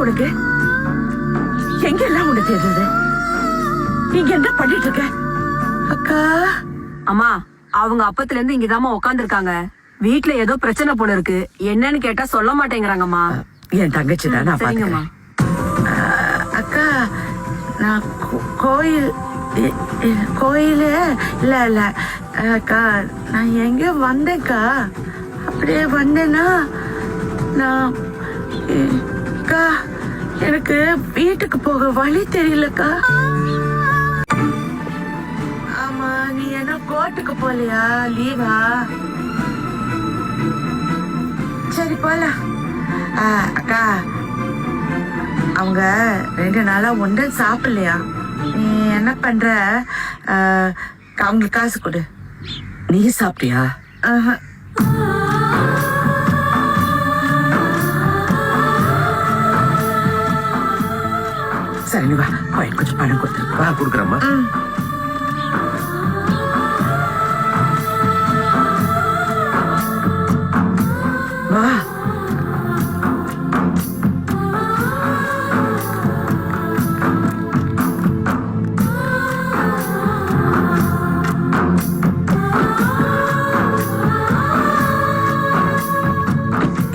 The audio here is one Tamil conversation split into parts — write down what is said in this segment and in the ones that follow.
உனக்கு? எங்க எல்லாம் உனக்கு தேடுறது? இங்க என்ன பண்ணிட்டு இருக்க? அக்கா அம்மா, அவங்க அப்பத்துல இருந்து இங்கதாம்மா உட்கார்ந்து இருக்காங்க. வீட்டுல ஏதோ பிரச்சனை போல இருக்கு. என்னன்னு கேட்டா சொல்ல மாட்டேங்கிறாங்கம்மா. என் தங்கச்சி தான், நான் சரிங்கம்மா. பாத்துக்கிறேன். அக்கா நான் கோயிலு இல்ல இல்ல அக்கா, நான் எங்க வந்தேன்க்கா. அப்படியே வந்தேன்னா நான் அக்கா, எனக்கு வீட்டுக்கு போக வழி தெரியலக்கா. ஆமா, நீ என்ன கோர்ட்டுக்கு போலியா? லீவா? சரி போலாம். அக்கா, அவங்க 2 நாளா ஒன்றும் சாப்பிடலையா? நீ என்ன பண்ற, அவங்களுக்கு காசு கொடு. நீ சாப்பிட்டியா? சரி, நீ வா, கொஞ்சம் பணம் கொடுத்துரு. வா, கொடுக்குறேம்மா. வா.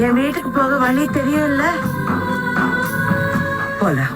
என் வீட்டுக்கு போக வழி தெரியும்ல? போலாம்.